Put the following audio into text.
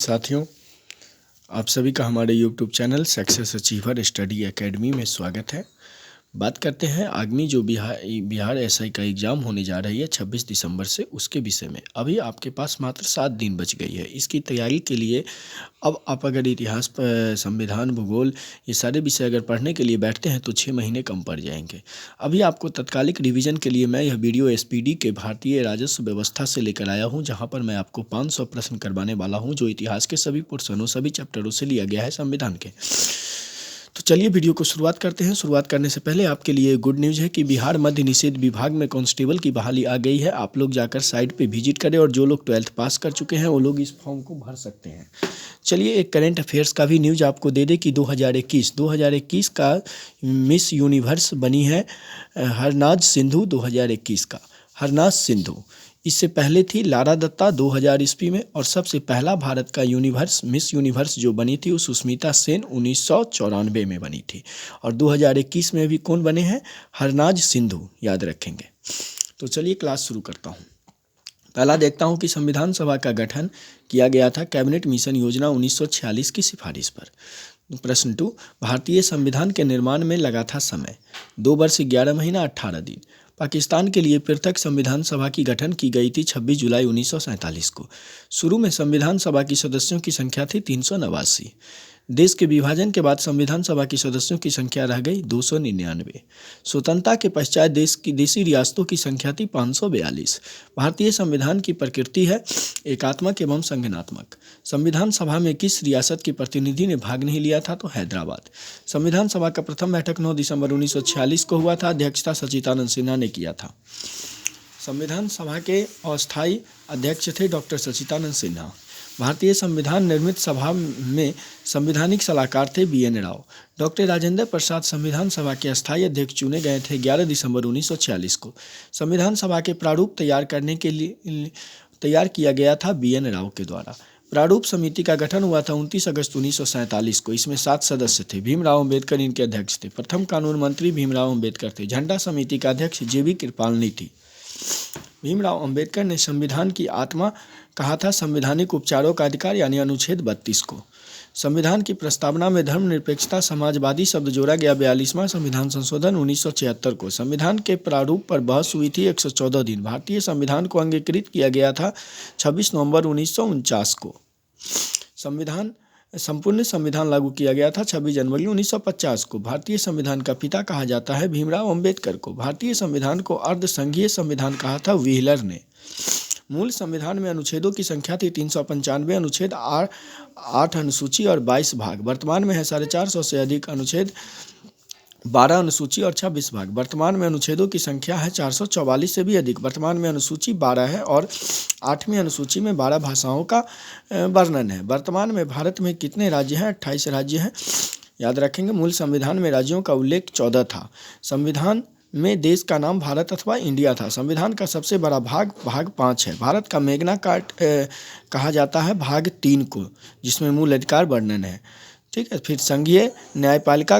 साथियों, आप सभी का हमारे YouTube channel success achiever study academy में स्वागत है। बात करते हैं आगामी जो बिहार एसआई का एग्ज़ाम होने जा रही है 26 दिसंबर से, उसके विषय में। अभी आपके पास मात्र 7 दिन बच गई है इसकी तैयारी के लिए। अब आप अगर इतिहास, संविधान, भूगोल ये सारे विषय अगर पढ़ने के लिए बैठते हैं तो 6 महीने कम पड़ जाएंगे। अभी आपको तत्कालिक रिवीजन के लिए मैं यह वीडियो एसपीडी के भारतीय राजस्व व्यवस्था से लेकर आया हूं, जहां पर मैं आपको 500 प्रश्न करवाने वाला हूं, जो इतिहास के सभी पोर्शनों, सभी चैप्टरों से लिया गया है संविधान के। तो चलिए वीडियो को शुरुआत करते हैं। शुरुआत करने से पहले आपके लिए गुड न्यूज़ है कि बिहार मध्य निषेध विभाग में कांस्टेबल की बहाली आ गई है। आप लोग जाकर साइट पे विजिट करें और जो लोग 12th पास कर चुके हैं वो लोग इस फॉर्म को भर सकते हैं। चलिए एक करंट अफेयर्स का भी न्यूज़ आपको दे दें कि 2021 का मिस यूनिवर्स बनी है हरनाज सिंधु। 2021 का हरनाज सिंधु। इससे पहले थी लारा दत्ता 2000 ईस्वी में, और सबसे पहला भारत का मिस यूनिवर्स जो बनी थी वो सुष्मिता सेन 1994 में बनी थी। और 2021 में भी कौन बने हैं? हरनाज सिंधु, याद रखेंगे। तो चलिए क्लास शुरू करता हूँ। पहला देखता हूँ कि संविधान सभा का गठन किया गया था कैबिनेट मिशन योजना 1946 की सिफारिश पर। प्रश्न 2, भारतीय संविधान के निर्माण में लगा था समय 2 वर्ष 11 महीना 18 दिन। पाकिस्तान के लिए पृथक संविधान सभा की गठन की गई थी 26 जुलाई 1947 को। शुरू में संविधान सभा की सदस्यों की संख्या थी 389। देश के विभाजन के बाद संविधान सभा की सदस्यों की संख्या रह गई 299। स्वतंत्रता के पश्चात देशी रियासतों की संख्या थी 542। भारतीय संविधान की प्रकृति है एकात्मक एवं संगठनात्मक। संविधान सभा में किस रियासत के प्रतिनिधि ने भाग नहीं लिया था? तो हैदराबाद। संविधान सभा का प्रथम बैठक 9 दिसंबर 1946 को हुआ था। अध्यक्षता सच्चिदानंद सिन्हा ने किया था। संविधान सभा के अस्थायी अध्यक्ष थे डॉक्टर सच्चिदानंद सिन्हा। भारतीय संविधान निर्मित सभा में संवैधानिक सलाहकार थे BN राव। डॉक्टर राजेंद्र प्रसाद संविधान सभा के अस्थायी अध्यक्ष चुने गए थे 11 दिसंबर 1946 को। संविधान सभा के प्रारूप तैयार करने के लिए तैयार किया गया था BN राव के द्वारा। प्रारूप समिति का गठन हुआ था 29 अगस्त 1947 को। इसमें 7 सदस्य थे। भीमराव अम्बेडकर इनके अध्यक्ष थे। प्रथम कानून मंत्री भीमराव अम्बेडकर थे। झंडा समिति का अध्यक्ष JB कृपालनी थी। भीमराव अम्बेडकर ने संविधान की आत्मा कहा था संवैधानिक उपचारों का अधिकार, यानी अनुच्छेद 32 को। संविधान की प्रस्तावना में धर्मनिरपेक्षता, समाजवादी शब्द जोड़ा गया 42वां संविधान संशोधन 1976 को। संविधान के प्रारूप पर बहस हुई थी 114 दिन। भारतीय संविधान को अंगीकृत किया गया था 26 नवंबर 1949 को। संपूर्ण संविधान लागू किया गया था 26 जनवरी 1950 को। भारतीय संविधान का पिता कहा जाता है भीमराव अम्बेडकर को। भारतीय संविधान को अर्धसंघीय संविधान कहा था व्हीलर ने। मूल संविधान में अनुच्छेदों की संख्या थी 395, अनुच्छेद 8 अनुसूची और 22 भाग। वर्तमान में है 450 से अधिक अनुच्छेद, 12 अनुसूची और 26 भाग। वर्तमान में अनुच्छेदों की संख्या है 444 से भी अधिक। वर्तमान में अनुसूची 12 है और 8वीं अनुसूची में 12 भाषाओं का वर्णन है। वर्तमान में भारत में कितने राज्य हैं? 28 राज्य हैं, याद रखेंगे। मूल संविधान में राज्यों का उल्लेख 14 था। संविधान में देश का नाम भारत अथवा इंडिया था। संविधान का सबसे बड़ा भाग 5 है। भारत का मैग्ना कार्टा कहा जाता है भाग 3 को, जिसमें मूल अधिकार वर्णन है। ठीक है। फिर संघीय न्यायपालिका